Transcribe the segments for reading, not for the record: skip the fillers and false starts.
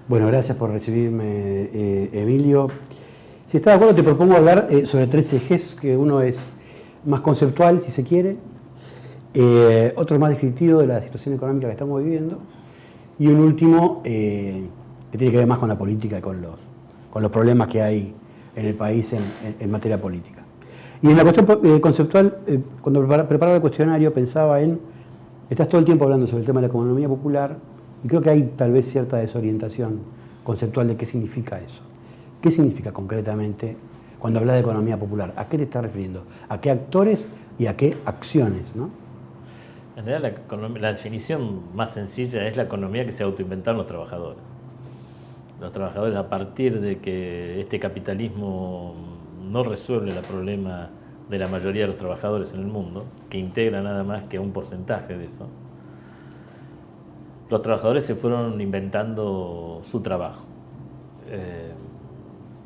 Bueno, gracias por recibirme, Emilio. Si estás de acuerdo, te propongo hablar sobre tres ejes, que uno es más conceptual, si se quiere, otro más descriptivo de la situación económica que estamos viviendo, y un último que tiene que ver más con la política y con los problemas que hay en el país en materia política. Y en la cuestión conceptual, cuando preparaba el cuestionario, pensaba estás todo el tiempo hablando sobre el tema de la economía popular, y creo que hay tal vez cierta desorientación conceptual de qué significa eso. ¿Qué significa concretamente cuando hablas de economía popular? ¿A qué te estás refiriendo? ¿A qué actores y a qué acciones, ¿no? En realidad la definición más sencilla es la economía que se autoinventaron los trabajadores. Los trabajadores, a partir de que este capitalismo no resuelve el problema de la mayoría de los trabajadores en el mundo, que integra nada más que un porcentaje de eso, los trabajadores se fueron inventando su trabajo.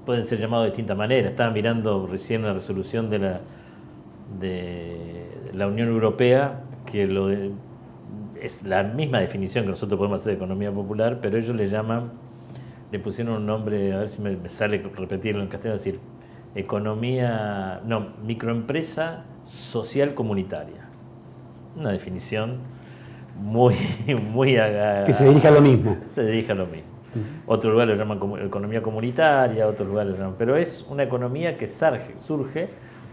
Pueden ser llamados de distintas maneras. Estaba mirando recién la resolución de la Unión Europea, que es la misma definición que nosotros podemos hacer de economía popular, pero ellos le pusieron un nombre, a ver si me sale repetirlo en castellano, es decir, microempresa social comunitaria. Una definición muy que se dirige a lo mismo. Se dirige a lo mismo. Otros lugares lo llaman economía comunitaria, otros lugares lo llaman, pero es una economía que surge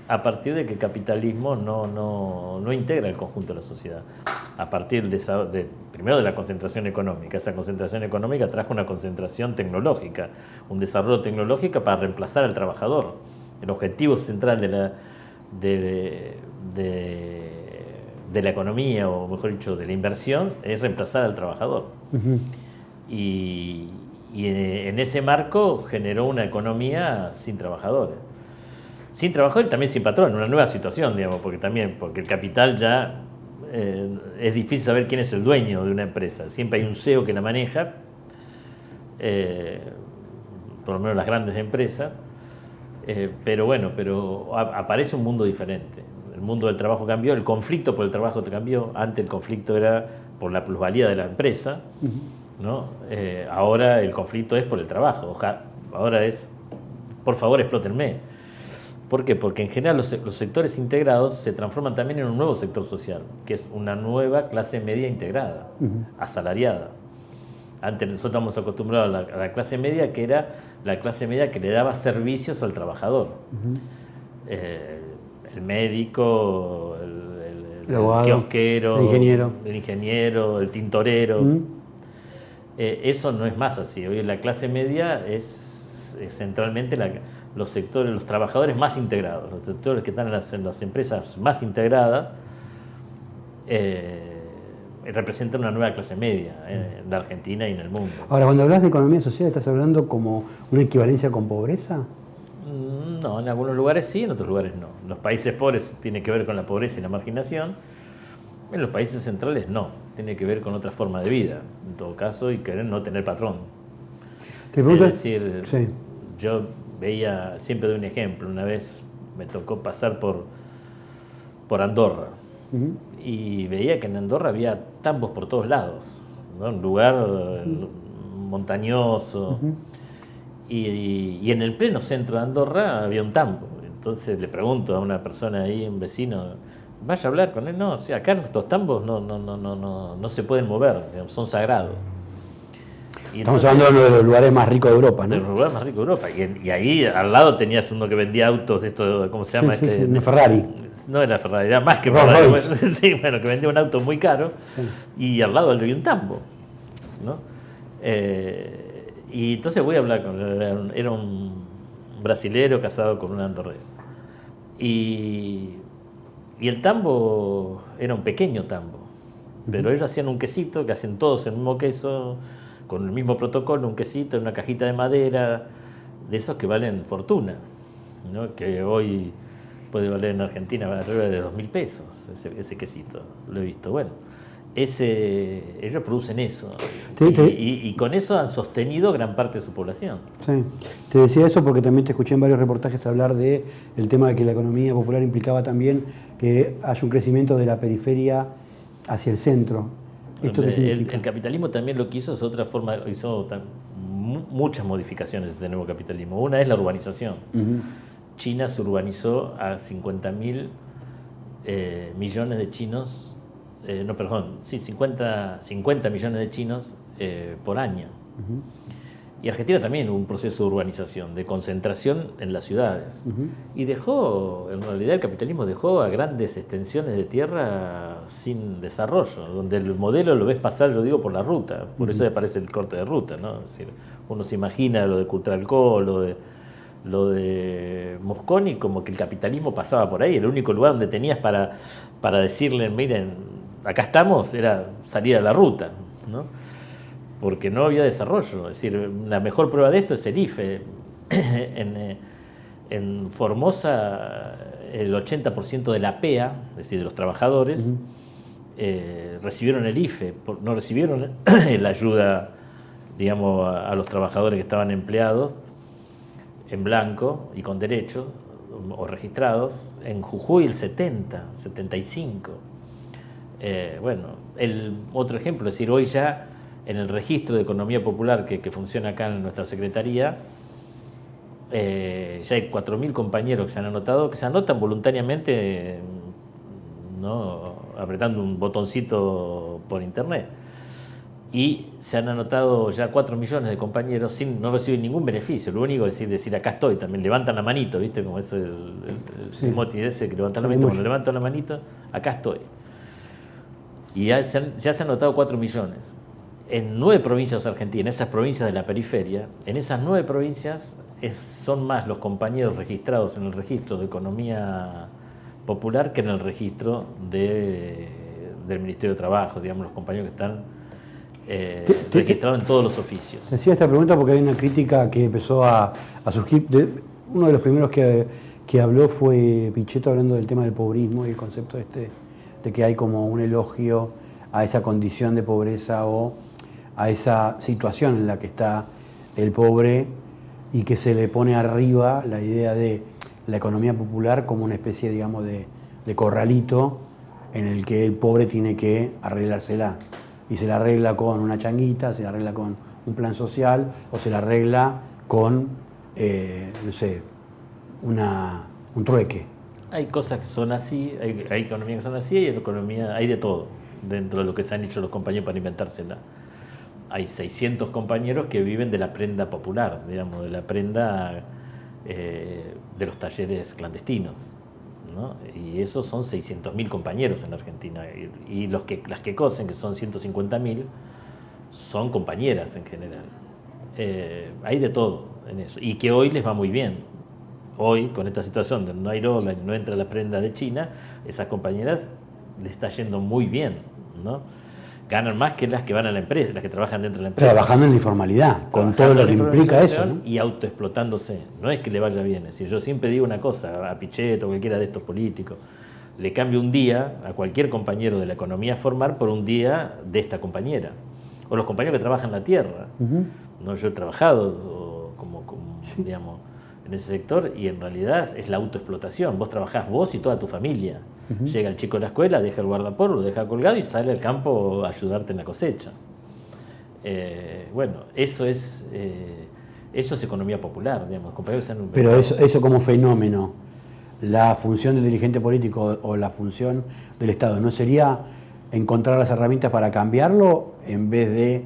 a partir de que el capitalismo no integra el conjunto de la sociedad. A partir primero de la concentración económica. Esa concentración económica trajo una concentración tecnológica, un desarrollo tecnológico para reemplazar al trabajador. El objetivo central de la economía, o mejor dicho, de la inversión, es reemplazar al trabajador. Uh-huh. Y en ese marco generó una economía sin trabajadores. Sin trabajadores y también sin patrón, una nueva situación, digamos, porque el capital ya es difícil saber quién es el dueño de una empresa. Siempre hay un CEO que la maneja, por lo menos las grandes empresas, pero aparece un mundo diferente. El mundo del trabajo cambió, el conflicto por el trabajo cambió. Antes el conflicto era por la plusvalía de la empresa, ¿no? Ahora el conflicto es por el trabajo. Ahora es, por favor, explótenme. ¿Por qué? Porque en general los sectores integrados se transforman también en un nuevo sector social, que es una nueva clase media integrada, asalariada. Antes nosotros estamos acostumbrados a la clase media, que era la clase media que le daba servicios al trabajador. El médico, el abogado, kiosquero, el ingeniero, el tintorero. Eso no es más así. Hoy la clase media es centralmente los trabajadores más integrados, los sectores que están en las empresas más integradas, representan una nueva clase media en la Argentina y en el mundo. Ahora, cuando hablas de economía social, ¿estás hablando como una equivalencia con pobreza? No, en algunos lugares sí, en otros lugares no. En los países pobres tiene que ver con la pobreza y la marginación, en los países centrales no, tiene que ver con otra forma de vida, en todo caso, y querer no tener patrón. ¿Te pregunto? Es decir, sí. Yo siempre doy un ejemplo. Una vez me tocó pasar por Andorra, y veía que en Andorra había tambos por todos lados, ¿no? Un lugar montañoso, y en el pleno centro de Andorra había un tambo. Entonces le pregunto a una persona ahí, un vecino, ¿vaya a hablar con él? No, o sea, acá estos tambos no se pueden mover, son sagrados. Estamos hablando de uno de los lugares más ricos de Europa, ¿no? De los lugares más ricos de Europa. Y ahí al lado tenías uno que vendía autos, ¿cómo se llama? Una Ferrari. No era Ferrari, era más que Ferrari. Que vendía un auto muy caro, y al lado había un tambo, ¿no? Y entonces voy a hablar con él. Era un brasilero casado con una andorresa. Y el tambo era un pequeño tambo, pero ellos hacían un quesito, que hacen todos el mismo queso, con el mismo protocolo, un quesito en una cajita de madera, de esos que valen fortuna, ¿no? Que hoy puede valer en Argentina arriba de 2.000 pesos, ese quesito, lo he visto. Bueno, ellos producen eso, y con eso han sostenido gran parte de su población. Sí, te decía eso porque también te escuché en varios reportajes hablar del tema de que la economía popular implicaba también que haya un crecimiento de la periferia hacia el centro. ¿Esto qué significa? El capitalismo también lo que hizo es otra forma, hizo muchas modificaciones de este nuevo capitalismo. Una es la urbanización. China se urbanizó a 50.000 millones de chinos, 50 millones de chinos por año. Y Argentina también hubo un proceso de urbanización, de concentración en las ciudades. Y en realidad el capitalismo dejó a grandes extensiones de tierra sin desarrollo, donde el modelo lo ves pasar, yo digo, por la ruta. Por eso aparece el corte de ruta, ¿no? Es decir, uno se imagina lo de Cutralcó, lo de Mosconi, como que el capitalismo pasaba por ahí. El único lugar donde tenías para decirle, miren, acá estamos, era salir a la ruta, ¿no? Porque no había desarrollo. Es decir, la mejor prueba de esto es el IFE. En Formosa, el 80% de la PEA, es decir, de los trabajadores, recibieron el IFE, no recibieron la ayuda, digamos, a los trabajadores que estaban empleados en blanco y con derechos o registrados. En Jujuy el 75. Bueno, el otro ejemplo, es decir, hoy ya en el registro de economía popular que funciona acá en nuestra secretaría, ya hay 4.000 compañeros que se han anotado, que se anotan voluntariamente, ¿no?, apretando un botoncito por internet. Y se han anotado ya 4 millones de compañeros, no reciben ningún beneficio. Lo único es decir acá estoy, también levantan la manito, ¿viste? Como eso el emoji ese que levantan la manito, cuando levantan la manito, acá estoy. Y ya se han anotado 4 millones. En 9 provincias argentinas, esas provincias de la periferia, en esas 9 provincias son más los compañeros registrados en el registro de economía popular que en el registro del Ministerio de Trabajo, digamos, los compañeros que están registrados en todos los oficios. Decía esta pregunta porque hay una crítica que empezó a surgir. Uno de los primeros que habló fue Pichetto, hablando del tema del pobrismo y el concepto de que hay como un elogio a esa condición de pobreza o a esa situación en la que está el pobre, y que se le pone arriba la idea de la economía popular como una especie, digamos, de corralito en el que el pobre tiene que arreglársela. Y se la arregla con una changuita, se la arregla con un plan social, o se la arregla con, no sé, un trueque. Hay cosas que son así, hay economías que son así, hay de todo dentro de lo que se han hecho los compañeros para inventársela. Hay 600 compañeros que viven de la prenda popular, digamos, de la prenda de los talleres clandestinos, ¿no? Y esos son 600.000 compañeros en la Argentina. Y las que cosen, que son 150.000, son compañeras en general. Hay de todo en eso. Y que hoy les va muy bien. Hoy, con esta situación donde no hay dólar y no entra la prenda de China, esas compañeras les está yendo muy bien, ¿no? Ganan más que las que van a la empresa, las que trabajan dentro de la empresa. Trabajando en la informalidad, con todo lo que implica eso, ¿no? Y autoexplotándose. No es que le vaya bien. Es decir, yo siempre digo una cosa, a Pichetto o cualquiera de estos políticos, le cambio un día a cualquier compañero de la economía formal por un día de esta compañera. O los compañeros que trabajan la tierra. No, yo he trabajado sí, digamos, en ese sector, y en realidad es la autoexplotación. Vos trabajás vos y toda tu familia. Llega el chico a la escuela, deja el guardapolvo, lo deja colgado y sale al campo a ayudarte en la cosecha. Bueno, eso es economía popular, digamos. Pero eso como fenómeno, la función del dirigente político o la función del Estado, ¿no sería encontrar las herramientas para cambiarlo en vez de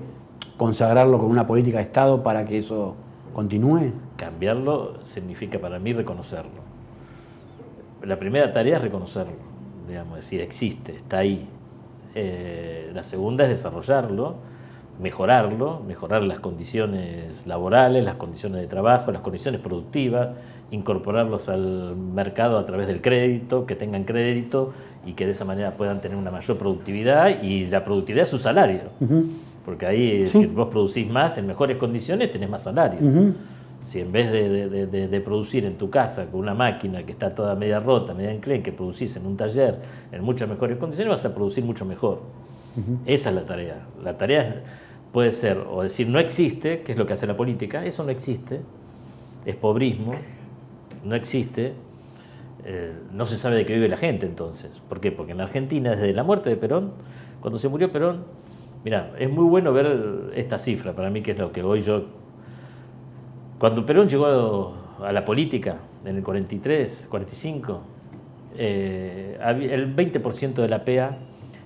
consagrarlo con una política de Estado para que eso continúe? Cambiarlo significa para mí reconocerlo. La primera tarea es reconocerlo, digamos, es decir, existe, está ahí. La segunda es desarrollarlo, mejorar las condiciones laborales, las condiciones de trabajo, las condiciones productivas, incorporarlos al mercado a través del crédito, que tengan crédito y que de esa manera puedan tener una mayor productividad, y la productividad es su salario. Porque ahí, si vos producís más en mejores condiciones, tenés más salario. Si en vez de producir en tu casa con una máquina que está toda media rota, media enclenque, que producís en un taller en muchas mejores condiciones, vas a producir mucho mejor. Esa es la tarea. La tarea puede ser o decir no existe, que es lo que hace la política, eso no existe, es pobrismo, no existe, no se sabe de qué vive la gente entonces. ¿Por qué? Porque en Argentina, desde la muerte de Perón, cuando se murió Perón, mirá, es muy bueno ver esta cifra, para mí, que es lo que hoy yo Cuando Perón llegó a la política, en el 43, 45, el 20% de la PEA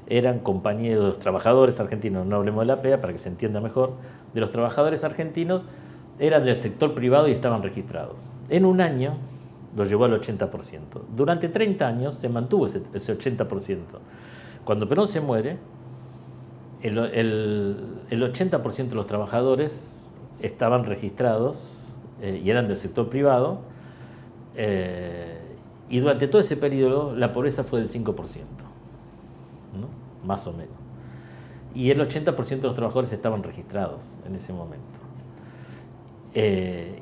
eran compañeros de los trabajadores argentinos, no hablemos de la PEA para que se entienda mejor, de los trabajadores argentinos, eran del sector privado y estaban registrados. En un año lo llevó al 80%. Durante 30 años se mantuvo ese 80%. Cuando Perón se muere, el 80% de los trabajadores estaban registrados y eran del sector privado, y durante todo ese periodo la pobreza fue del 5%, ¿no? Más o menos. Y el 80% de los trabajadores estaban registrados en ese momento.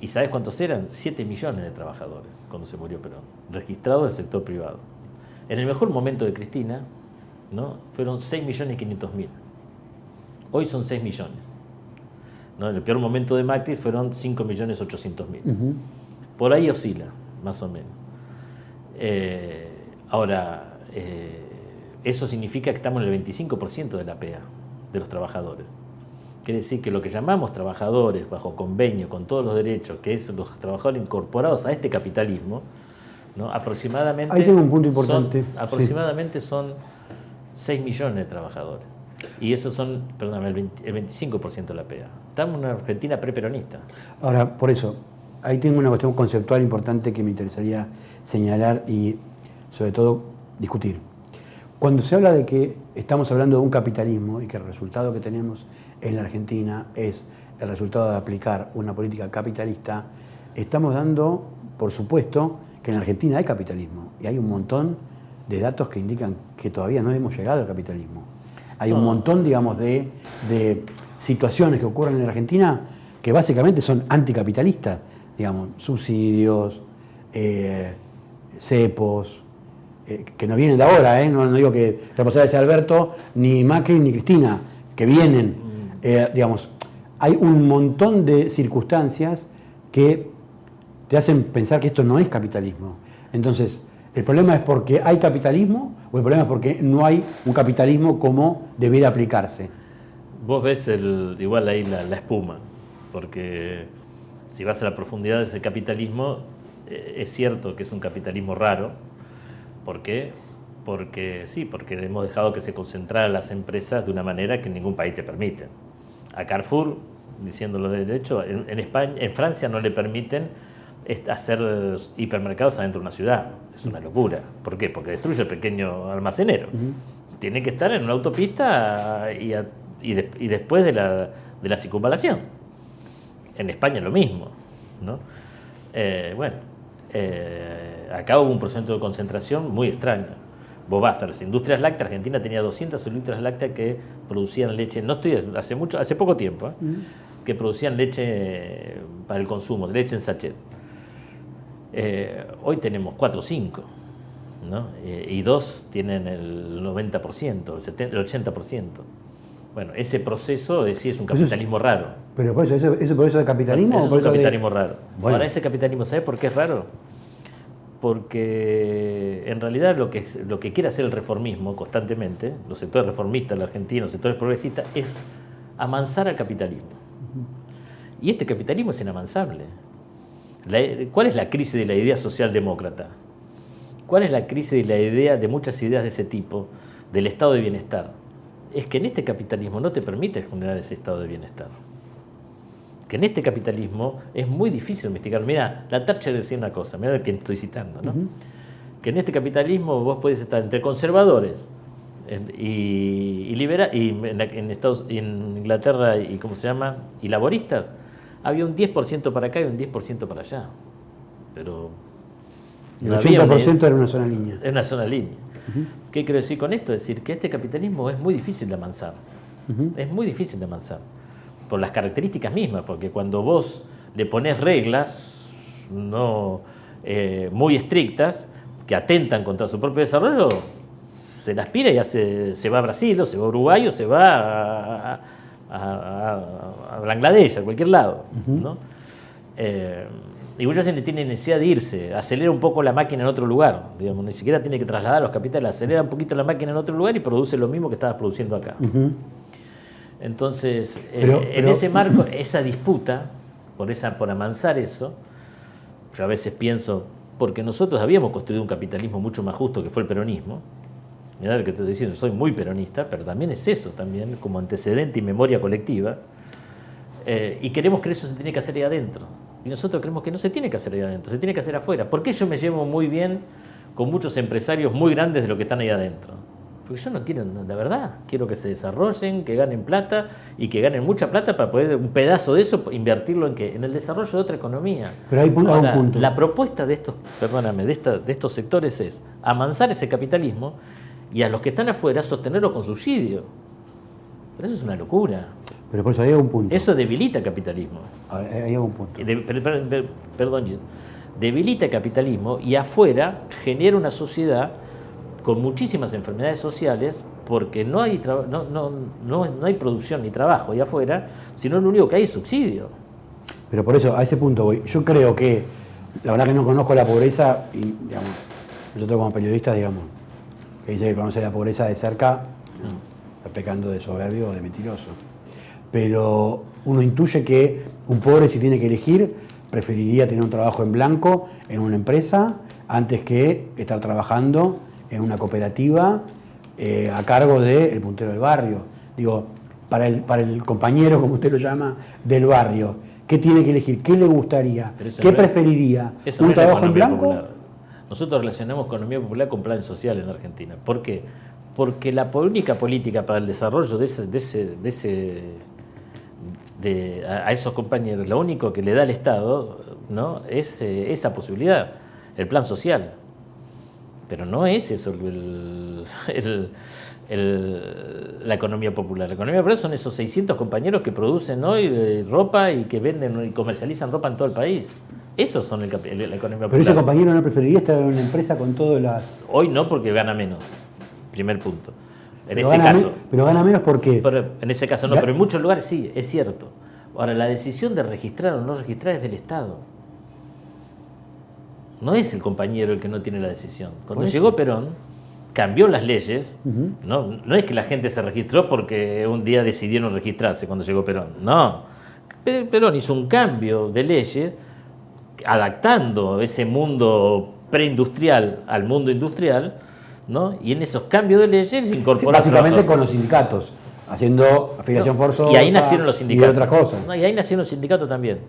¿Y sabes cuántos eran? 7 millones de trabajadores cuando se murió Perón, registrados del sector privado. En el mejor momento de Cristina, ¿no?, fueron 6.500.000. Hoy son 6 millones. ¿No? En el peor momento de Macri fueron 5.800.000. Por ahí oscila, más o menos. Ahora, eso significa que estamos en el 25% de la PEA, de los trabajadores. Quiere decir que lo que llamamos trabajadores bajo convenio, con todos los derechos, que es los trabajadores incorporados a este capitalismo, ¿no?, aproximadamente, ahí tengo un punto importante. Aproximadamente son 6 millones de trabajadores. Y esos son, perdóname, el 25% de la PEA. Estamos en una Argentina preperonista. Ahora, por eso, ahí tengo una cuestión conceptual importante que me interesaría señalar y, sobre todo, discutir. Cuando se habla de que estamos hablando de un capitalismo y que el resultado que tenemos en la Argentina es el resultado de aplicar una política capitalista, estamos dando, por supuesto, que en la Argentina hay capitalismo y hay un montón de datos que indican que todavía no hemos llegado al capitalismo. Hay un montón, digamos, de situaciones que ocurren en la Argentina que básicamente son anticapitalistas, digamos, subsidios, cepos, que no vienen de ahora, no digo que la responsabilidad sea Alberto, ni Macri, ni Cristina, que vienen, digamos, hay un montón de circunstancias que te hacen pensar que esto no es capitalismo. Entonces, ¿el problema es porque hay capitalismo o el problema es porque no hay un capitalismo como debiera aplicarse? Vos ves igual ahí la espuma, porque si vas a la profundidad de ese capitalismo, es cierto que es un capitalismo raro. ¿Por qué? Porque hemos dejado que se concentraran las empresas de una manera que ningún país te permite. A Carrefour, diciéndolo de hecho, en España, en Francia no le permiten hacer hipermercados adentro de una ciudad. Es una locura. ¿Por qué? Porque destruye el pequeño almacenero. Tiene que estar en una autopista y después de la circunvalación. En España lo mismo, ¿no? Acá hubo un proceso de concentración muy extraño. Vos vas a las industrias lácteas, Argentina tenía 200 industrias lácteas que producían leche, hace poco tiempo, que producían leche para el consumo, leche en sachet. Hoy tenemos 4 o 5, ¿no? Y 2 tienen el 90%, el 80%. Bueno, ese proceso sí es un capitalismo raro. ¿Pero por eso, ese proceso de capitalismo? Eso es un capitalismo raro. Bueno. Ahora, ese capitalismo, ¿sabes por qué es raro? Porque en realidad lo que quiere hacer el reformismo constantemente, los sectores reformistas, la Argentina, los sectores progresistas, es amansar al capitalismo. Y este capitalismo es inamansable. ¿Cuál es la crisis de la idea socialdemócrata? ¿Cuál es la crisis de la idea de muchas ideas de ese tipo, del estado de bienestar? Es que en este capitalismo no te permite generar ese estado de bienestar. Que en este capitalismo es muy difícil investigar. Mira, la Thatcher decía una cosa, mira a quién estoy citando, ¿no? Que en este capitalismo vos podés estar entre conservadores y en Inglaterra y ¿cómo se llama? Y laboristas. Había un 10% para acá y un 10% para allá. Pero el 80% era una sola línea. Es una sola línea. ¿Qué quiero decir con esto? Es decir, que este capitalismo es muy difícil de amansar. Es muy difícil de amansar. Por las características mismas, porque cuando vos le pones reglas muy estrictas que atentan contra su propio desarrollo, se las pira y se va a Brasil, o se va a Uruguay, o se va a Bangladesh, a cualquier lado, ¿no? Y muchas veces tiene necesidad de irse, acelera un poco la máquina en otro lugar, digamos, ni siquiera tiene que trasladar los capitales, acelera un poquito la máquina en otro lugar y produce lo mismo que estabas produciendo acá. Entonces, en ese marco, esa disputa por amansar eso. Yo a veces pienso, porque nosotros habíamos construido un capitalismo mucho más justo que fue el peronismo. Mirá lo que estoy diciendo, soy muy peronista, pero también es eso, también como antecedente y memoria colectiva. Y queremos que eso se tiene que hacer ahí adentro. Y nosotros creemos que no se tiene que hacer ahí adentro, se tiene que hacer afuera. ¿Por qué yo me llevo muy bien con muchos empresarios muy grandes de los que están ahí adentro? Porque yo no quiero, la verdad, quiero que se desarrollen, que ganen plata y que ganen mucha plata para poder un pedazo de eso invertirlo en ¿qué? En el desarrollo de otra economía. Pero hay un punto. La propuesta de estos, perdóname, de estos sectores es amansar ese capitalismo y a los que están afuera sostenerlo con subsidio. Pero eso es una locura. Pero por eso hay un punto. Eso debilita el capitalismo. Hay un punto. Perdón, debilita el capitalismo y afuera genera una sociedad con muchísimas enfermedades sociales porque no hay producción ni trabajo ahí afuera, sino lo único que hay es subsidio. Pero por eso, a ese punto voy. Yo creo que, la verdad que no conozco la pobreza, y digamos, nosotros como periodistas, digamos, que dice que conoce la pobreza de cerca, está pecando de soberbio o de mentiroso. Pero uno intuye que un pobre, si tiene que elegir, preferiría tener un trabajo en blanco en una empresa antes que estar trabajando en una cooperativa a cargo del puntero del barrio. Digo, para el compañero, como usted lo llama, del barrio, ¿qué tiene que elegir? ¿Qué le gustaría? ¿Qué preferiría? ¿Un trabajo en blanco? Popular. Nosotros relacionamos economía popular con plan social en Argentina. ¿Por qué? Porque la única política para el desarrollo a esos compañeros, lo único que le da el Estado, ¿no? Es esa posibilidad, el plan social. Pero no es eso la economía popular. La economía popular son esos 600 compañeros que producen hoy ropa y que venden y comercializan ropa en todo el país. Esos son la economía popular. Pero ese compañero no preferiría estar en una empresa con todas las... Hoy no, porque gana menos. Primer punto. Pero gana menos porque... En ese caso no, pero en muchos lugares sí, es cierto. Ahora, la decisión de registrar o no registrar es del Estado. No es el compañero el que no tiene la decisión. Cuando llegó Perón, cambió las leyes. No es que la gente se registró porque un día decidieron registrarse cuando llegó Perón. No. Perón hizo un cambio de leyes adaptando ese mundo preindustrial al mundo industrial, ¿no? Y en esos cambios de leyes se incorporó... Sí, básicamente con los sindicatos, haciendo afiliación forzosa y ahí nacieron los sindicatos. Y otras cosas. Y ahí nacieron los sindicatos también.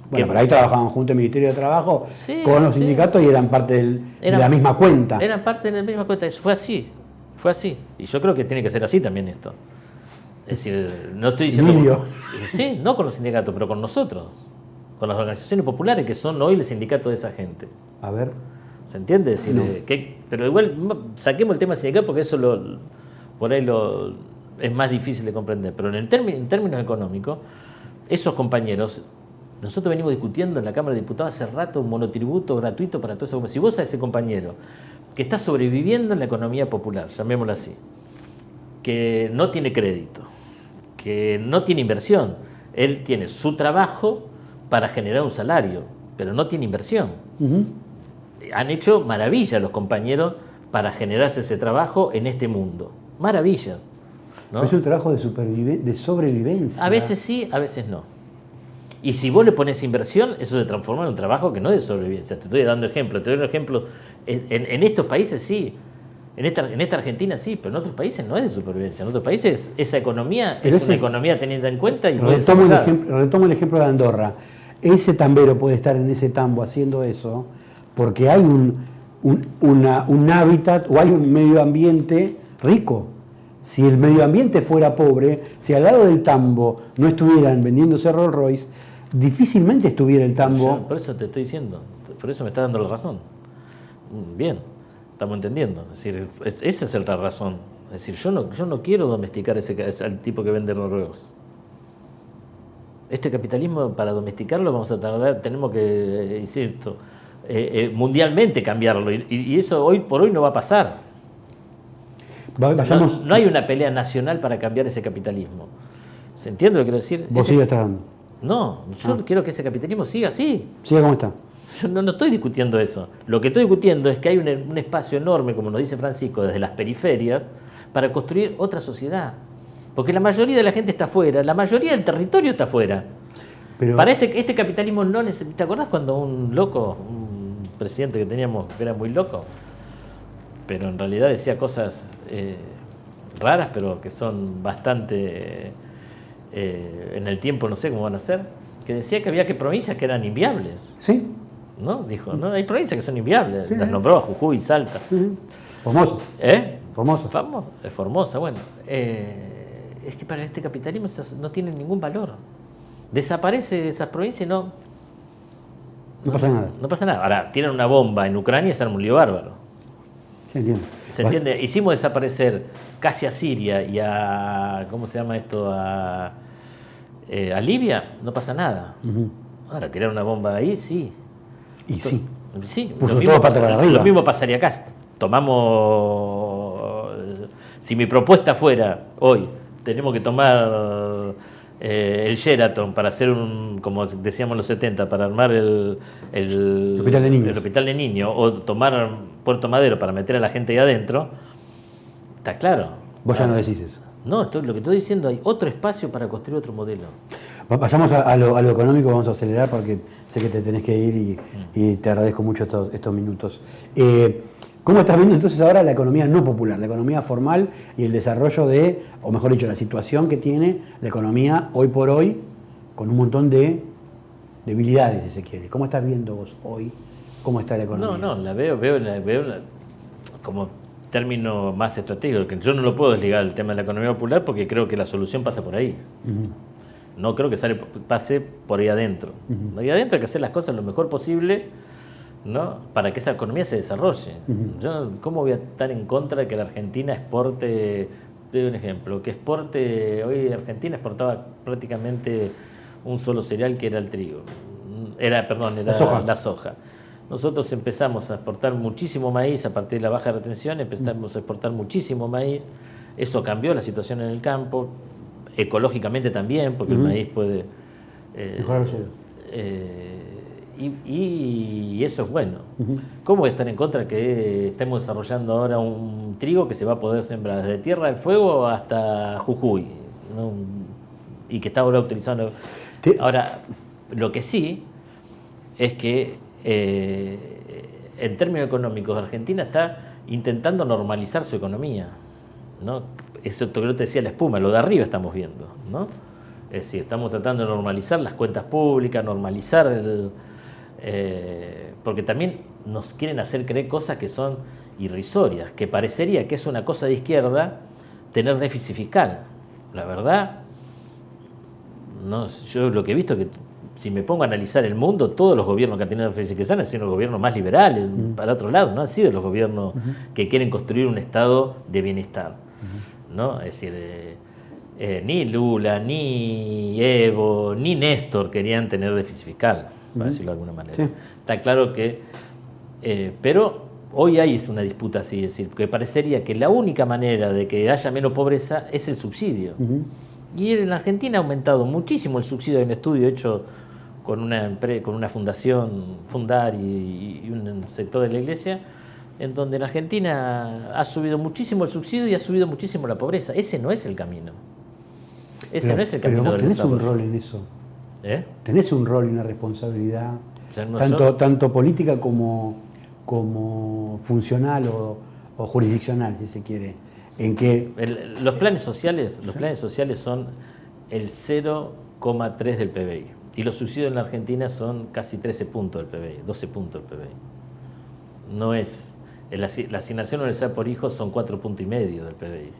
Bueno, pero ahí trabajaban junto al Ministerio de Trabajo con los sindicatos y eran parte de la misma cuenta. Eran parte de la misma cuenta. Eso fue así. Y yo creo que tiene que ser así también esto. Es decir, no estoy diciendo... Sí, no con los sindicatos, pero con nosotros. Con las organizaciones populares que son hoy el sindicato de esa gente. A ver... ¿Se entiende? Es decir, pero igual saquemos el tema sindical porque eso por ahí es más difícil de comprender. Pero en términos económicos, esos compañeros, nosotros venimos discutiendo en la Cámara de Diputados hace rato un monotributo gratuito para todo eso. Si vos a ese compañero que está sobreviviendo en la economía popular, llamémoslo así, que no tiene crédito, que no tiene inversión, él tiene su trabajo para generar un salario, pero no tiene inversión. Han hecho maravillas los compañeros para generarse ese trabajo en este mundo. Maravillas, ¿no? Es un trabajo de sobrevivencia. A veces sí, a veces no. Y si vos le pones inversión, eso se transforma en un trabajo que no es de sobrevivencia. Te estoy dando ejemplos. Te doy un ejemplo. En estos países sí. En esta Argentina sí, pero en otros países no es de supervivencia. En otros países esa economía es una economía tenida en cuenta y retomo el ejemplo de Andorra. Ese tambero puede estar en ese tambo haciendo eso porque hay un hábitat o hay un medio ambiente rico. Si el medio ambiente fuera pobre, si al lado del tambo no estuvieran vendiéndose Rolls Royce, difícilmente estuviera el tambo. Por eso te estoy diciendo, por eso me está dando la razón. Bien, estamos entendiendo. Es decir, esa es la razón. Es decir, yo no quiero domesticar al tipo que vende Rolls Royce. Este capitalismo, para domesticarlo, vamos a tardar, tenemos que, insisto, mundialmente cambiarlo. Y eso hoy por hoy no va a pasar. No hay una pelea nacional para cambiar ese capitalismo. ¿Se entiende lo que quiero decir? Vos sigas tratando. No, yo quiero que ese capitalismo siga así. Siga como está. Yo no estoy discutiendo eso. Lo que estoy discutiendo es que hay un espacio enorme, como nos dice Francisco, desde las periferias, para construir otra sociedad. Porque la mayoría de la gente está afuera, la mayoría del territorio está afuera. Para este capitalismo no necesita. ¿Te acordás cuando un loco, un presidente que teníamos que era muy loco, pero en realidad decía cosas raras, pero que son bastante en el tiempo, no sé cómo van a ser, que decía que había provincias que eran inviables? Sí. ¿No? Dijo, no, hay provincias que son inviables. Sí, las nombró a Jujuy, Salta. Formosa. Formosa. Formosa, bueno. Es que para este capitalismo no tiene ningún valor. Desaparece esas provincias y no pasa nada. No pasa nada. Ahora, tienen una bomba en Ucrania y se arma un lío bárbaro. Sí, entiendo. ¿Se entiende? Hicimos desaparecer casi a Siria y a, ¿cómo se llama esto? A Libia, no pasa nada. Ahora, tirar una bomba ahí, sí. Y sí. Sí, puso todo pata para arriba. Lo mismo pasaría acá. Tomamos. Si mi propuesta fuera hoy, tenemos que tomar el Sheraton para hacer como decíamos en los 70, para armar el hospital de niños, o tomar Puerto Madero para meter a la gente ahí adentro, está claro. Vos ya no decís eso. No, lo que estoy diciendo, hay otro espacio para construir otro modelo. Pasamos a lo económico, vamos a acelerar porque sé que te tenés que ir y te agradezco mucho estos minutos. ¿Cómo estás viendo entonces ahora la economía no popular, la economía formal y el desarrollo o mejor dicho, la situación que tiene la economía hoy por hoy con un montón de debilidades, si se quiere? ¿Cómo estás viendo vos hoy cómo está la economía? No, la veo como término más estratégico, que yo no lo puedo desligar del tema de la economía popular porque creo que la solución pasa por ahí. No creo que pase por ahí adentro. Ahí adentro hay que hacer las cosas lo mejor posible, ¿no? Para que esa economía se desarrolle. Yo, ¿cómo voy a estar en contra de que la Argentina exporte? Te doy un ejemplo, hoy Argentina exportaba prácticamente un solo cereal que era el trigo. Era la soja. Nosotros empezamos a exportar muchísimo maíz a partir de la baja retención, empezamos a exportar muchísimo maíz. Eso cambió la situación en el campo, ecológicamente también, porque el maíz puede mejorar el suelo. Y eso es bueno. ¿Cómo voy a estar en contra de que estemos desarrollando ahora un trigo que se va a poder sembrar desde Tierra del Fuego hasta Jujuy, ¿no? Y que está ahora utilizando? Ahora, lo que sí es que en términos económicos Argentina está intentando normalizar su economía, ¿no? Eso que yo te decía, la espuma, lo de arriba estamos viendo, ¿no? Es decir, estamos tratando de normalizar las cuentas públicas, normalizar porque también nos quieren hacer creer cosas que son irrisorias, que parecería que es una cosa de izquierda tener déficit fiscal. La verdad, no, yo lo que he visto es que si me pongo a analizar el mundo, todos los gobiernos que han tenido déficit fiscal han sido los gobiernos más liberales, para otro lado, no han sido los gobiernos que quieren construir un estado de bienestar, ¿no? Es decir, ni Lula, ni Evo, ni Néstor querían tener déficit fiscal, para decirlo de alguna manera. Sí. Está claro que... pero hoy hay una disputa así, es decir, que parecería que la única manera de que haya menos pobreza es el subsidio. Y en Argentina ha aumentado muchísimo el subsidio. Hay un estudio hecho con una fundación, Fundar y un sector de la iglesia, en donde en Argentina ha subido muchísimo el subsidio y ha subido muchísimo la pobreza. Ese no es el camino. No es el camino del desarrollo. ¿Tenés un rol en eso? ¿Tenés un rol y una responsabilidad, tanto política como funcional o jurisdiccional, si se quiere? ¿En qué? Los planes sociales son el 0,3 del PBI. Y los subsidios en la Argentina son casi 13 puntos del PBI, 12 puntos del PBI. No es. La asignación universal por hijos son 4,5 puntos del PBI.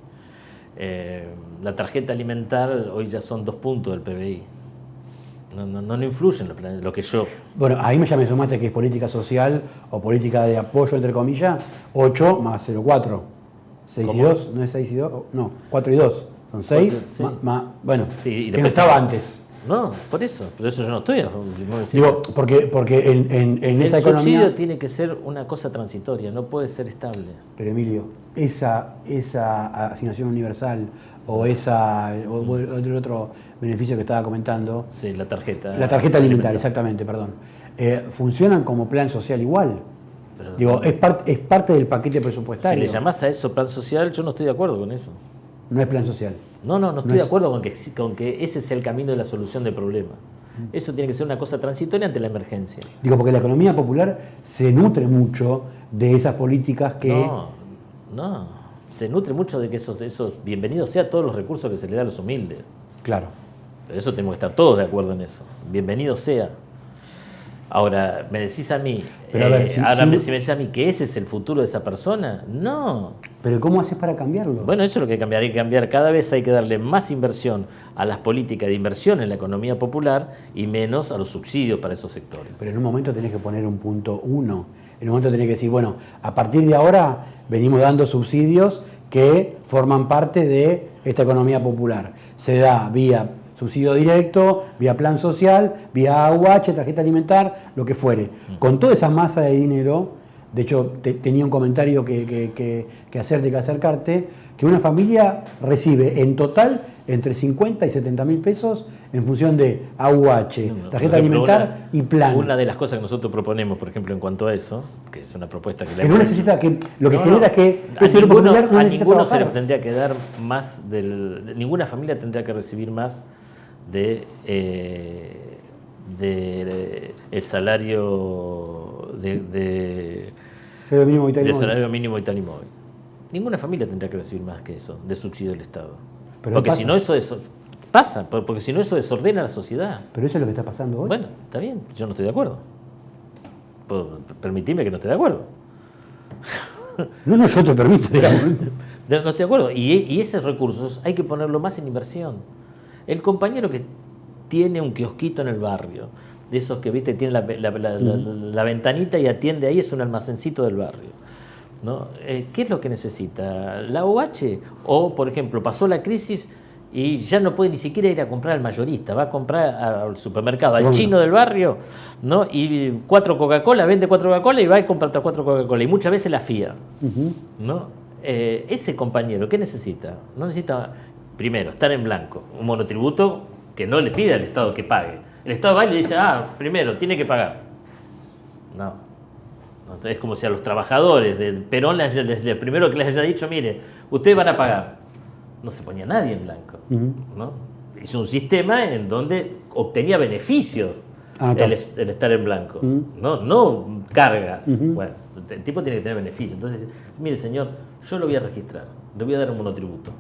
La tarjeta alimentar hoy ya son 2 puntos del PBI. No influyen lo que yo... Bueno, ahí ya me sumaste que es política social o política de apoyo, entre comillas, 8 más 0,4. 6 y 2, ¿no es 6 y 2? No, 4 y 2. Son 6, sí. Bueno, sí, que no estaba antes. No, por eso yo no estoy. Digo, porque en esa economía... El subsidio tiene que ser una cosa transitoria, no puede ser estable. Pero Emilio, esa asignación universal o el otro beneficio que estaba comentando... Sí, la tarjeta. La tarjeta alimentar, exactamente, perdón. ¿Funcionan como plan social igual? Pero, digo, es parte del paquete presupuestario. Si le llamás a eso plan social, yo no estoy de acuerdo con eso. No es plan social. No estoy de acuerdo con que ese sea el camino de la solución del problema. Eso tiene que ser una cosa transitoria ante la emergencia. Digo, porque la economía popular se nutre mucho de esas políticas que... No, se nutre mucho de que esos bienvenidos sean todos los recursos que se le da a los humildes. Claro. Pero eso tenemos que estar todos de acuerdo en eso. Bienvenido sea. Ahora, ¿me decís a mí, si me decís a mí que ese es el futuro de esa persona? No. ¿Pero cómo haces para cambiarlo? Bueno, eso es lo que hay que cambiar. Cada vez hay que darle más inversión a las políticas de inversión en la economía popular y menos a los subsidios para esos sectores. Pero en un momento tenés que poner un punto 1. En un momento tenés que decir, bueno, a partir de ahora venimos dando subsidios que forman parte de esta economía popular. Se da vía subsidio directo, vía plan social, vía AUH, tarjeta alimentar, lo que fuere. Con toda esa masa de dinero, de hecho tenía un comentario que hacerte, que acercarte, que una familia recibe en total entre 50 y 70 mil pesos en función de AUH, tarjeta alimentar y plan. Una de las cosas que nosotros proponemos, por ejemplo, en cuanto a eso, que es una propuesta que... no necesita que... Lo que genera es que... A ninguno se le tendría que dar más ninguna familia tendría que recibir más el salario salario mínimo vital y móvil. Ninguna familia tendría que recibir más que eso de subsidio del Estado. Pero porque si no eso pasa, porque si no eso desordena la sociedad. Pero eso es lo que está pasando hoy. Bueno, está bien, yo no estoy de acuerdo. Permitime que no esté de acuerdo. No, yo te permito. No estoy de acuerdo. Y esos recursos hay que ponerlo más en inversión. El compañero que tiene un kiosquito en el barrio, de esos que viste tiene la ventanita y atiende ahí, es un almacencito del barrio, ¿no? ¿Qué es lo que necesita? ¿La OH? O, por ejemplo, pasó la crisis y ya no puede ni siquiera ir a comprar al mayorista, va a comprar al supermercado, al chino del barrio, ¿no? Y 4 Coca-Cola, vende 4 Coca-Cola y va y compra 4 Coca-Cola. Y muchas veces la fía, ¿no? Ese compañero, ¿qué necesita? No necesita... Primero, estar en blanco, un monotributo que no le pide al Estado que pague. El Estado va y le dice, primero, tiene que pagar. No. Es como si a los trabajadores de Perón, primero que les haya dicho, mire, ustedes van a pagar. No se ponía nadie en blanco, ¿no? Hizo un sistema en donde obtenía beneficios el estar en blanco, no cargas. Bueno, el tipo tiene que tener beneficios. Entonces, mire señor, yo lo voy a registrar, le voy a dar un monotributo.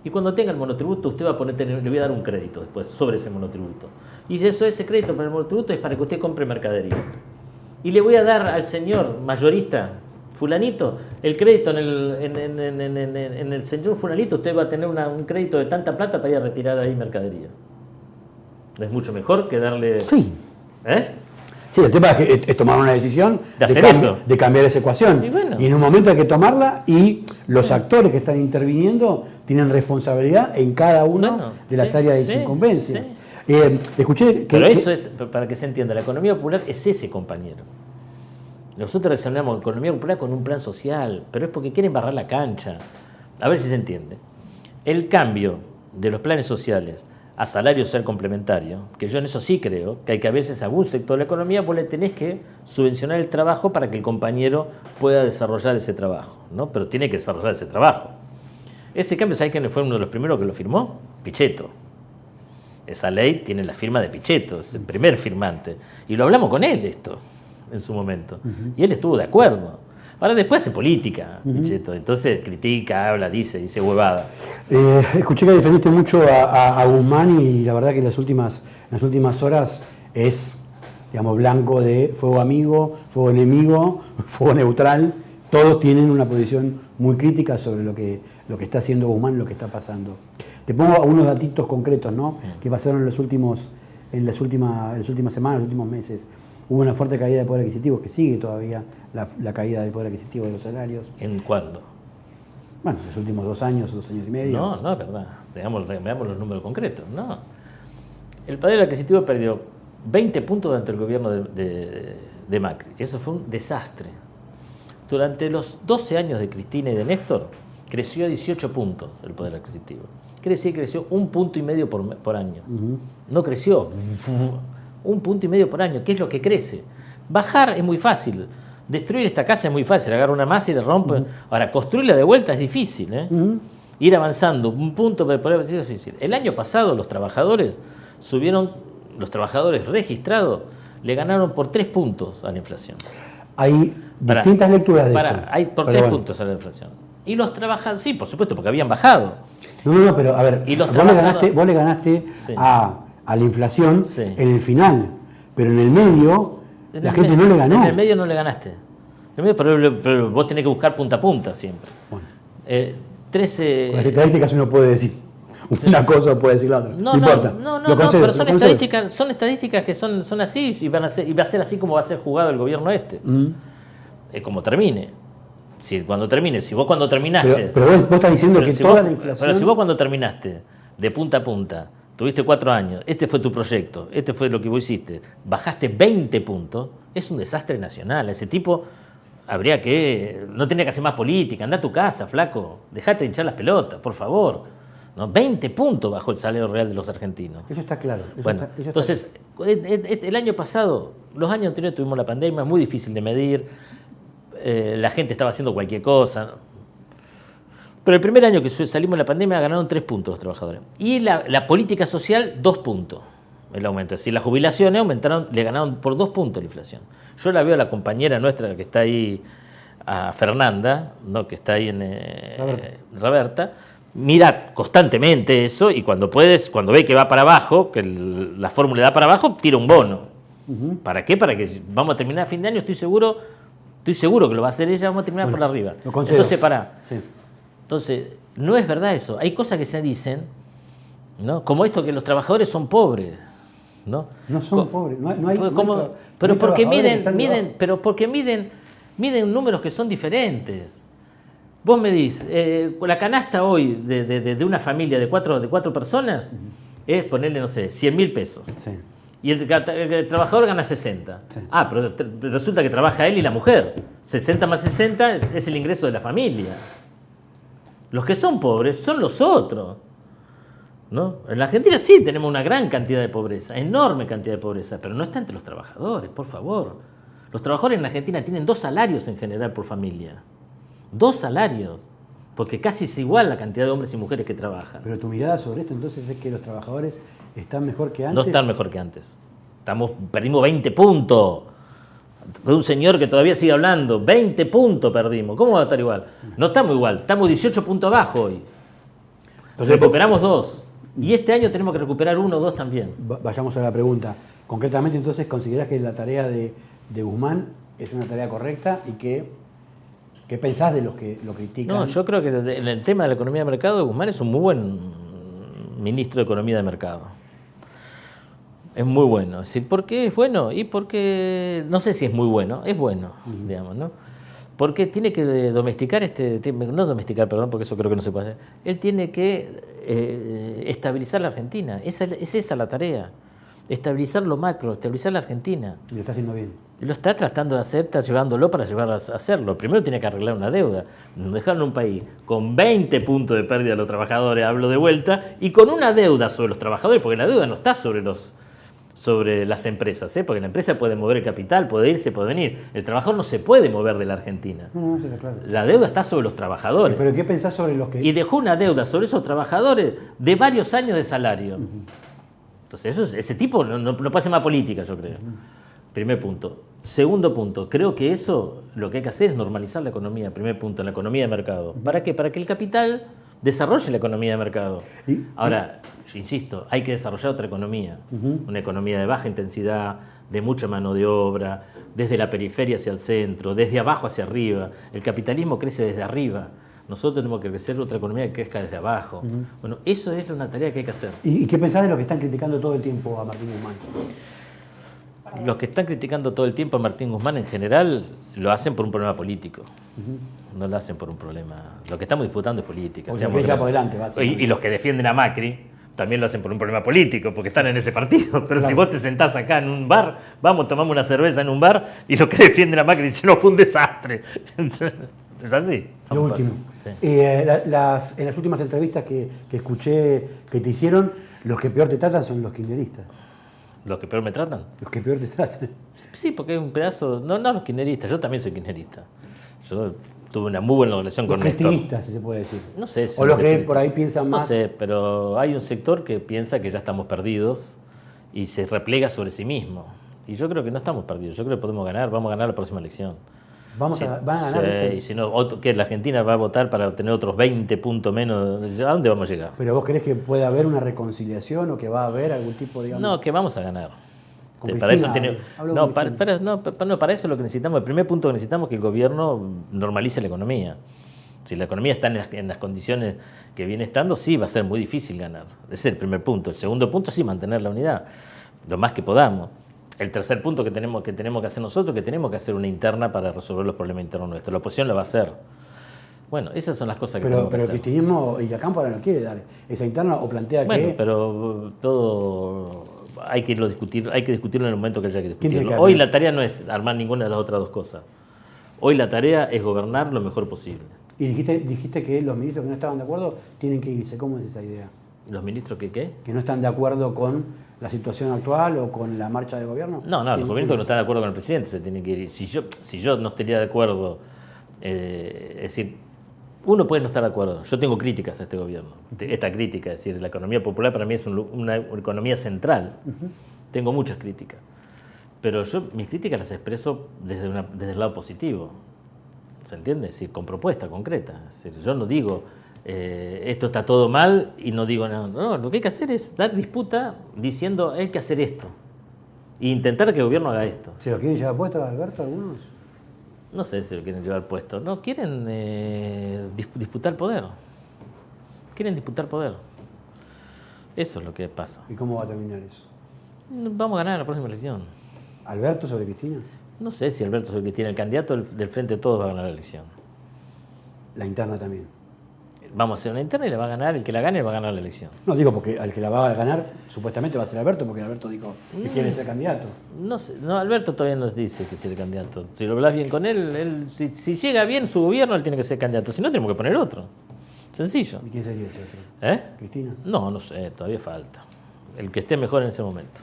Y cuando tenga el monotributo, usted va a le voy a dar un crédito después sobre ese monotributo. Y ese crédito para el monotributo es para que usted compre mercadería. Y le voy a dar al señor mayorista, fulanito, el crédito en el señor fulanito, usted va a tener un crédito de tanta plata para ir a retirar ahí mercadería. Es mucho mejor que darle... Sí. Sí, el tema es tomar una decisión de cambiar esa ecuación. Y en un momento hay que tomarla y los actores que están interviniendo tienen responsabilidad en cada una de las áreas de su incumbencia. Escuché que... Pero eso es, para que se entienda, la economía popular es ese compañero. Nosotros relacionamos la economía popular con un plan social, pero es porque quieren barrar la cancha. A ver si se entiende. El cambio de los planes sociales a salario social complementario, que yo en eso sí creo, que hay que a veces a algún sector de la economía vos le tenés que subvencionar el trabajo para que el compañero pueda desarrollar ese trabajo, ¿no? Pero tiene que desarrollar ese trabajo. Ese cambio, ¿sabés quién fue uno de los primeros que lo firmó? Pichetto. Esa ley tiene la firma de Pichetto, es el primer firmante. Y lo hablamos con él esto, en su momento. Y él estuvo de acuerdo. Ahora después hace política, Pichetto. Entonces critica, habla, dice huevada. Escuché que defendiste mucho a Guzmán y la verdad que en las últimas horas es, digamos, blanco de fuego amigo, fuego enemigo, fuego neutral. Todos tienen una posición muy crítica sobre lo que está haciendo Guzmán, lo que está pasando. Te pongo algunos datitos concretos, ¿no? Que pasaron en las últimas semanas, los últimos meses. Hubo una fuerte caída de poder adquisitivo, que sigue todavía la caída del poder adquisitivo de los salarios. ¿En cuándo? Bueno, los últimos 2 años y medio. No, es verdad. Veamos los números concretos. No. El poder adquisitivo perdió 20 puntos durante el gobierno de Macri. Eso fue un desastre. Durante los 12 años de Cristina y de Néstor, creció 18 puntos el poder adquisitivo. Quiere decir que creció 1,5 puntos por año. No creció 1,5 puntos por año. ¿Qué es lo que crece? Bajar es muy fácil. Destruir esta casa es muy fácil. Agarra una masa y la rompe. Ahora, construirla de vuelta es difícil. Ir avanzando 1 punto por el poder adquisitivo es difícil. El año pasado los trabajadores subieron los trabajadores registrados le ganaron por 3 puntos a la inflación. Hay distintas lecturas de eso. Hay por 3 puntos a la inflación. Y los trabajadores, sí, por supuesto, porque habían bajado. No, pero a ver, vos le ganaste sí. a la inflación sí. en el final, pero en el medio la gente no le ganó. En el medio no le ganaste. Pero vos tenés que buscar punta a punta siempre. Bueno. 13... Con las estadísticas uno puede decir una cosa o puede decir la otra. No importa. No, pero son estadísticas que son así y va a ser así como va a ser jugado el gobierno este. Como termine. Si vos cuando terminaste... Pero vos estás diciendo que toda la inflación... Pero si vos cuando terminaste de punta a punta, tuviste 4 años, este fue tu proyecto, este fue lo que vos hiciste, bajaste 20 puntos, es un desastre nacional. Ese tipo no tenía que hacer más política, anda a tu casa, flaco, dejate de hinchar las pelotas, por favor. ¿No? 20 puntos bajó el salario real de los argentinos. Eso está claro. Entonces, el año pasado, los años anteriores tuvimos la pandemia, muy difícil de medir, la gente estaba haciendo cualquier cosa. Pero el primer año que salimos de la pandemia ganaron 3 puntos los trabajadores. Y la política social, 2 puntos el aumento. Es decir, las jubilaciones le ganaron por 2 puntos la inflación. Yo la veo a la compañera nuestra que está ahí, a Fernanda, ¿no? Que está ahí en Roberta, mira constantemente eso y cuando ve que va para abajo, que la fórmula da para abajo, tira un bono. ¿Para qué? Para que vamos a terminar a fin de año, estoy seguro que lo va a hacer ella, vamos a terminar por arriba. Entonces, Sí. Entonces, no es verdad eso. Hay cosas que se dicen, ¿no? Como esto que los trabajadores son pobres. No son pobres. Pero porque miden números que son diferentes. Vos medís, la canasta hoy de una familia de cuatro personas es ponerle, no sé, 100.000 pesos. Sí. Y el trabajador gana 60. Sí. Pero resulta que trabaja él y la mujer. 60 más 60 es el ingreso de la familia. Los que son pobres son los otros. ¿No? En la Argentina sí tenemos una gran cantidad de pobreza, enorme cantidad de pobreza, pero no está entre los trabajadores, por favor. Los trabajadores en la Argentina tienen 2 salarios en general por familia. 2 salarios, porque casi es igual la cantidad de hombres y mujeres que trabajan. Pero tu mirada sobre esto entonces es que los trabajadores están mejor que antes. No están mejor que antes. Perdimos 20 puntos. De un señor que todavía sigue hablando, 20 puntos perdimos. ¿Cómo va a estar igual? No estamos igual, estamos 18 puntos abajo hoy. Recuperamos 2. Y este año tenemos que recuperar 1 o 2 también. Vayamos a la pregunta. Concretamente, entonces, ¿considerás que la tarea de Guzmán es una tarea correcta y qué pensás de los que lo critican? No, yo creo que en el tema de la economía de mercado, Guzmán es un muy buen ministro de Economía de Mercado. Es muy bueno. ¿Por qué es bueno? Y porque, no sé si es muy bueno, es bueno, digamos, ¿no? Porque tiene que domesticar porque eso creo que no se puede hacer. Él tiene que estabilizar la Argentina. Es esa la tarea. Estabilizar lo macro, estabilizar la Argentina. Y lo está haciendo bien. Lo está tratando de hacer, está llevándolo para llevar a hacerlo. Primero tiene que arreglar una deuda. Nos dejaron un país con 20 puntos de pérdida de los trabajadores, hablo de vuelta, y con una deuda sobre los trabajadores, porque la deuda no está sobre las empresas, porque la empresa puede mover el capital, puede irse, puede venir. El trabajador no se puede mover de la Argentina. No, sí, claro. La deuda está sobre los trabajadores. ¿Pero qué pensás sobre los que...? Y dejó una deuda sobre esos trabajadores de varios años de salario. Entonces, ese tipo no puede hacer más política, yo creo. Primer punto. Segundo punto, creo que eso lo que hay que hacer es normalizar la economía. Primer punto, la economía de mercado. ¿Para qué? Para que el capital desarrolle la economía de mercado. Ahora, yo insisto, hay que desarrollar otra economía. Una economía de baja intensidad, de mucha mano de obra, desde la periferia hacia el centro, desde abajo hacia arriba. El capitalismo crece desde arriba. Nosotros tenemos que crecer otra economía que crezca desde abajo. Bueno, eso es una tarea que hay que hacer. ¿Y qué pensás de los que están criticando todo el tiempo a Martín Guzmán? Los que están criticando todo el tiempo a Martín Guzmán en general lo hacen por un problema político. No lo hacen por un problema. Lo que estamos disputando es política. Por delante, y los que defienden a Macri también lo hacen por un problema político, porque están en ese partido. Pero si vos te sentás acá en un bar, tomamos una cerveza en un bar, y los que defienden a Macri dicen, no, fue un desastre. Es así. Lo último. Sí. En las últimas entrevistas que escuché que te hicieron, los que peor te tratan son los kirchneristas. ¿Los que peor me tratan? Los que peor te tratan. Sí, porque es un pedazo... No los kirchneristas, yo también soy kirchnerista. Yo tuve una muy buena relación con Néstor. Los cristinistas, si se puede decir. No sé si... O los que por ahí piensan más... No sé, pero hay un sector que piensa que ya estamos perdidos y se replega sobre sí mismo. Y yo creo que no estamos perdidos, yo creo que podemos ganar, vamos a ganar la próxima elección. ¿Van a ganar? Y si no, que la Argentina va a votar para obtener otros 20 puntos menos, ¿a dónde vamos a llegar? ¿Pero vos crees que puede haber una reconciliación o que va a haber algún tipo, digamos? No, que vamos a ganar. Para eso para eso lo que necesitamos, el primer punto que necesitamos es que el gobierno normalice la economía. Si la economía está en las condiciones que viene estando, sí va a ser muy difícil ganar. Ese es el primer punto. El segundo punto, sí, mantener la unidad, lo más que podamos. El tercer punto que tenemos que hacer nosotros, que tenemos que hacer una interna para resolver los problemas internos nuestros. La oposición la va a hacer. Bueno, esas son las cosas que tenemos que hacer. Pero el cristianismo y la Cámpora no quiere dar esa interna o plantea que... Bueno, pero todo hay que discutirlo en el momento que haya que discutirlo. Que Hoy la tarea no es armar ninguna de las otras dos cosas. Hoy la tarea es gobernar lo mejor posible. Y dijiste que los ministros que no estaban de acuerdo tienen que irse. ¿Cómo es esa idea? ¿Los ministros que qué? ¿Que no están de acuerdo con la situación actual o con la marcha del gobierno? No, los ministros que no están de acuerdo con el presidente se tienen que ir. Si yo no estaría de acuerdo, es decir, uno puede no estar de acuerdo. Yo tengo críticas a este gobierno. Esta crítica, es decir, la economía popular para mí es una economía central. Tengo muchas críticas. Pero yo mis críticas las expreso desde el lado positivo. ¿Se entiende? Es decir, con propuesta concreta. Es decir, yo no digo esto está todo mal y no digo nada. No, lo que hay que hacer es dar disputa diciendo hay que hacer esto. E intentar que el gobierno haga esto. ¿Se lo quieren llevar puesto, Alberto, algunos? No sé si lo quieren llevar puesto. No, quieren disputar poder. Quieren disputar poder. Eso es lo que pasa. ¿Y cómo va a terminar eso? Vamos a ganar la próxima elección. ¿Alberto sobre Cristina? No sé si Alberto sobre Cristina, el candidato del Frente de Todos va a ganar la elección. La interna también. Vamos a hacer una interna y la va a ganar, el que la gane va a ganar la elección. No, digo porque al que la va a ganar supuestamente va a ser Alberto, porque Alberto dijo que quiere ser candidato. No sé, no, Alberto todavía nos dice que quiere ser candidato. Si lo hablas bien con él si llega bien su gobierno, él tiene que ser candidato. Si no, tenemos que poner otro. Sencillo. ¿Y quién sería ese otro? ¿Eh? ¿Cristina? No sé, todavía falta. El que esté mejor en ese momento.